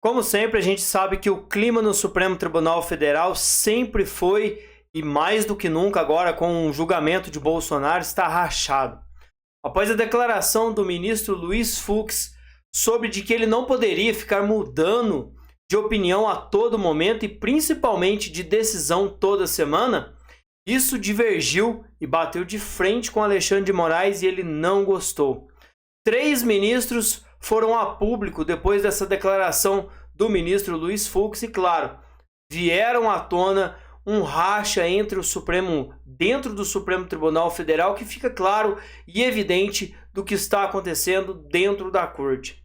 Como sempre, a gente sabe que o clima no Supremo Tribunal Federal sempre foi, e mais do que nunca agora com o julgamento de Bolsonaro, está rachado. Após a declaração do ministro Luiz Fux sobre de que ele não poderia ficar mudando de opinião a todo momento e principalmente de decisão toda semana, isso divergiu e bateu de frente com Alexandre de Moraes e ele não gostou. 3 ministros foram a público depois dessa declaração do ministro Luiz Fux e, claro, vieram à tona um racha entre o Supremo, dentro do Supremo Tribunal Federal, que fica claro e evidente do que está acontecendo dentro da corte.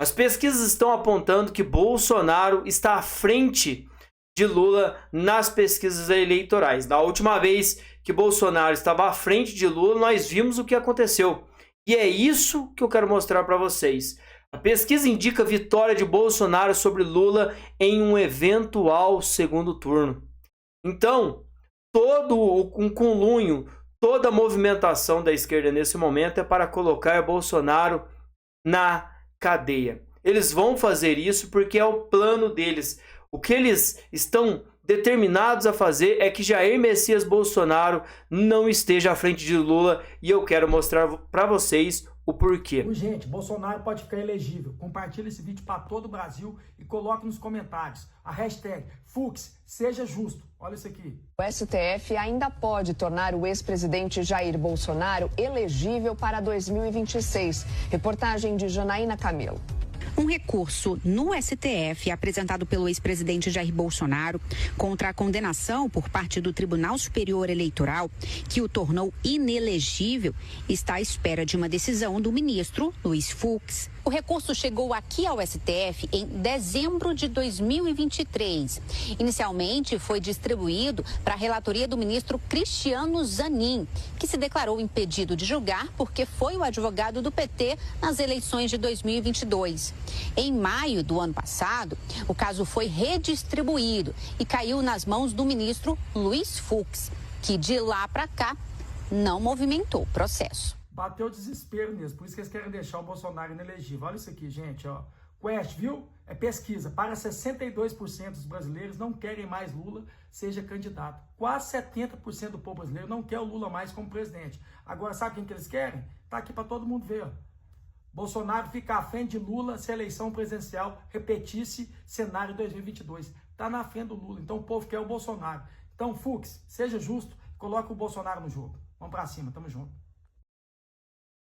As pesquisas estão apontando que Bolsonaro está à frente de Lula nas pesquisas eleitorais. Da última vez que Bolsonaro estava à frente de Lula, nós vimos o que aconteceu. E é isso que eu quero mostrar para vocês. A pesquisa indica vitória de Bolsonaro sobre Lula em um eventual segundo turno. Então, todo um conluio, toda a movimentação da esquerda nesse momento é para colocar Bolsonaro na cadeia. Eles vão fazer isso porque é o plano deles. O que eles estão determinados a fazer é que Jair Messias Bolsonaro não esteja à frente de Lula e eu quero mostrar para vocês o porquê. Gente, Bolsonaro pode ficar elegível. Compartilhe esse vídeo para todo o Brasil e coloque nos comentários a hashtag Fux seja justo. Olha isso aqui. O STF ainda pode tornar o ex-presidente Jair Bolsonaro elegível para 2026. Reportagem de Janaína Camelo. Um recurso no STF apresentado pelo ex-presidente Jair Bolsonaro contra a condenação por parte do Tribunal Superior Eleitoral, que o tornou inelegível, está à espera de uma decisão do ministro Luiz Fux. O recurso chegou aqui ao STF em dezembro de 2023. Inicialmente foi distribuído para a relatoria do ministro Cristiano Zanin, que se declarou impedido de julgar porque foi o advogado do PT nas eleições de 2022. Em maio do ano passado, o caso foi redistribuído e caiu nas mãos do ministro Luiz Fux, que de lá para cá não movimentou o processo. Bateu desespero mesmo, por isso que eles querem deixar o Bolsonaro inelegível. Olha isso aqui, gente, ó. Quest, viu? É pesquisa. Para 62% dos brasileiros não querem mais Lula seja candidato. Quase 70% do povo brasileiro não quer o Lula mais como presidente. Agora, sabe quem que eles querem? Tá aqui para todo mundo ver, ó. Bolsonaro fica à frente de Lula se a eleição presidencial repetisse cenário 2022. Tá na frente do Lula, então o povo quer o Bolsonaro. Então, Fux, seja justo, coloque o Bolsonaro no jogo. Vamos para cima, tamo junto.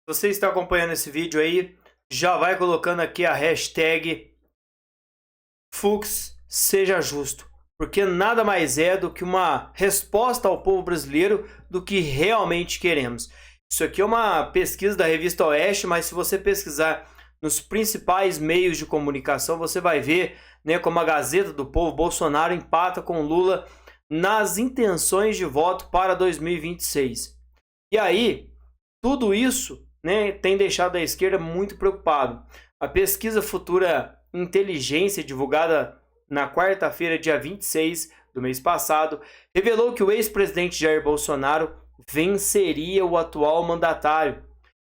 Você está acompanhando esse vídeo aí, já vai colocando aqui a hashtag Fux seja justo, porque nada mais é do que uma resposta ao povo brasileiro do que realmente queremos. Isso aqui é uma pesquisa da revista Oeste, mas se você pesquisar nos principais meios de comunicação, você vai ver, né, como a Gazeta do Povo, Bolsonaro empata com Lula nas intenções de voto para 2026. E aí, tudo isso, né, tem deixado a esquerda muito preocupado. A pesquisa Futura Inteligência, divulgada na quarta-feira, dia 26 do mês passado, revelou que o ex-presidente Jair Bolsonaro venceria o atual mandatário,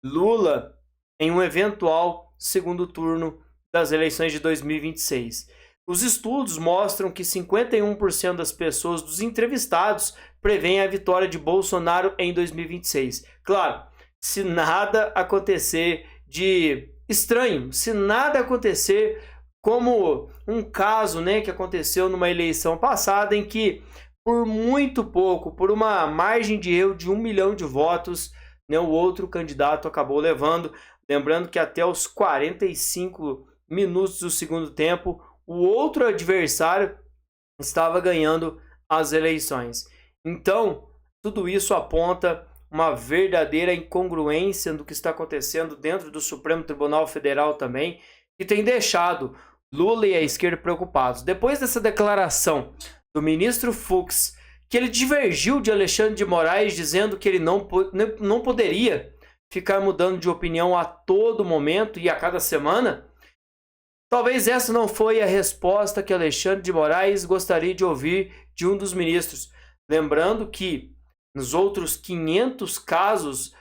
Lula, em um eventual segundo turno das eleições de 2026. Os estudos mostram que 51% das pessoas dos entrevistados prevêem a vitória de Bolsonaro em 2026. Claro, se nada acontecer de estranho, se nada acontecer como um caso, né, que aconteceu numa eleição passada em que por muito pouco, por uma margem de erro de 1 milhão de votos, né, o outro candidato acabou levando. Lembrando que até os 45 minutos do segundo tempo, o outro adversário estava ganhando as eleições. Então, tudo isso aponta uma verdadeira incongruência do que está acontecendo dentro do Supremo Tribunal Federal também, que tem deixado Lula e a esquerda preocupados. Depois dessa declaração do ministro Fux, que ele divergiu de Alexandre de Moraes, dizendo que ele não poderia ficar mudando de opinião a todo momento e a cada semana, talvez essa não foi a resposta que Alexandre de Moraes gostaria de ouvir de um dos ministros. Lembrando que nos outros 500 casos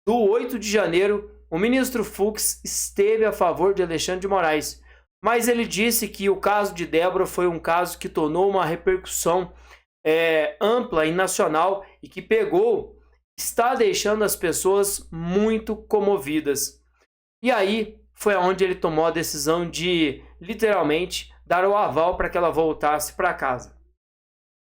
do 8 de janeiro, o ministro Fux esteve a favor de Alexandre de Moraes. Mas ele disse que o caso de Débora foi um caso que tornou uma repercussão ampla e nacional e que está deixando as pessoas muito comovidas. E aí foi onde ele tomou a decisão de, literalmente, dar o aval para que ela voltasse para casa.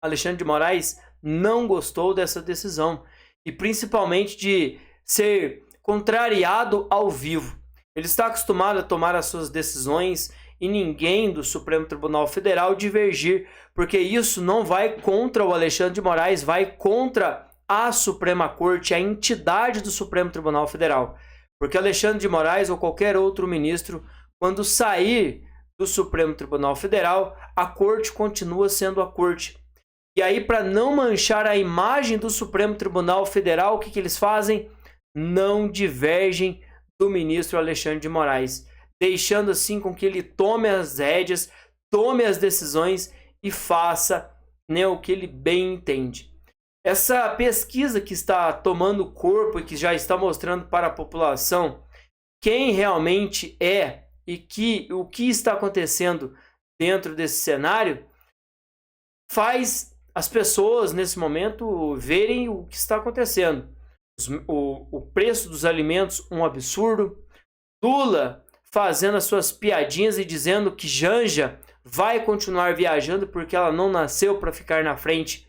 Alexandre de Moraes não gostou dessa decisão e principalmente de ser contrariado ao vivo. Ele está acostumado a tomar as suas decisões e ninguém do Supremo Tribunal Federal divergir, porque isso não vai contra o Alexandre de Moraes, vai contra a Suprema Corte, a entidade do Supremo Tribunal Federal. Porque Alexandre de Moraes ou qualquer outro ministro, quando sair do Supremo Tribunal Federal, a Corte continua sendo a Corte. E aí, para não manchar a imagem do Supremo Tribunal Federal, o que eles fazem? Não divergem do ministro Alexandre de Moraes, deixando assim com que ele tome as rédeas, tome as decisões e faça, né, o que ele bem entende. Essa pesquisa que está tomando corpo e que já está mostrando para a população quem realmente é e o que está acontecendo dentro desse cenário, faz as pessoas nesse momento verem o que está acontecendo. O preço dos alimentos, um absurdo. Lula fazendo as suas piadinhas e dizendo que Janja vai continuar viajando porque ela não nasceu para ficar na frente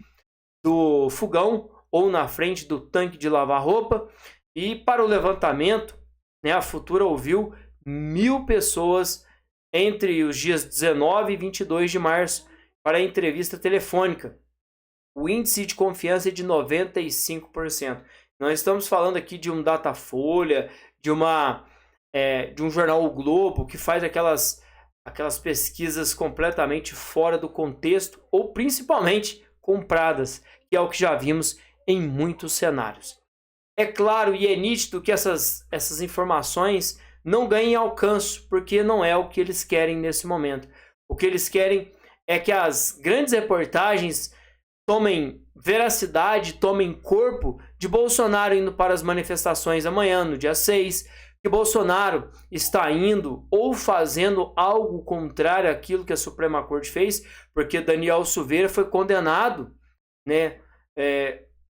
do fogão ou na frente do tanque de lavar roupa. E para o levantamento, né, a Futura ouviu 1.000 pessoas entre os dias 19 e 22 de março para a entrevista telefônica. O índice de confiança é de 95%. Nós estamos falando aqui de um Datafolha, de um jornal O Globo, que faz aquelas pesquisas completamente fora do contexto ou principalmente compradas, que é o que já vimos em muitos cenários. É claro e é nítido que essas informações não ganhem alcance, porque não é o que eles querem nesse momento. O que eles querem é que as grandes reportagens tomem veracidade, tomem corpo de Bolsonaro indo para as manifestações amanhã, no dia 6, que Bolsonaro está indo ou fazendo algo contrário àquilo que a Suprema Corte fez, porque Daniel Silveira foi condenado, né,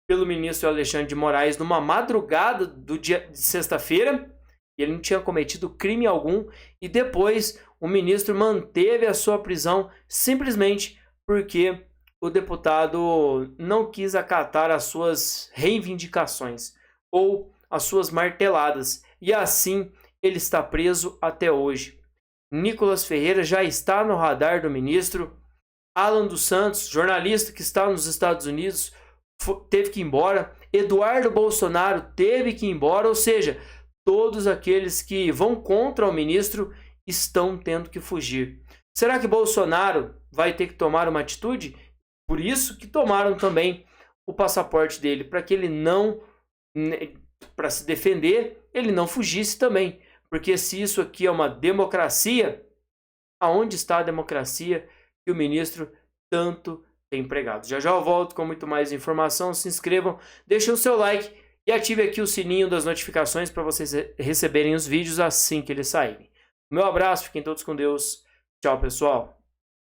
pelo ministro Alexandre de Moraes numa madrugada do dia de sexta-feira, e ele não tinha cometido crime algum, e depois o ministro manteve a sua prisão simplesmente porque o deputado não quis acatar as suas reivindicações ou as suas marteladas, e assim ele está preso até hoje. Nicolas Ferreira já está no radar do ministro. Alan dos Santos, jornalista que está nos Estados Unidos, teve que ir embora. Eduardo Bolsonaro teve que ir embora, ou seja, todos aqueles que vão contra o ministro estão tendo que fugir. Será que Bolsonaro vai ter que tomar uma atitude? Por isso que tomaram também o passaporte dele, para que ele não, para se defender, ele não fugisse também. Porque se isso aqui é uma democracia, aonde está a democracia que o ministro tanto tem pregado? Já eu volto com muito mais informação. Se inscrevam, deixem o seu like e ative aqui o sininho das notificações para vocês receberem os vídeos assim que eles saírem. Meu abraço, fiquem todos com Deus. Tchau, pessoal.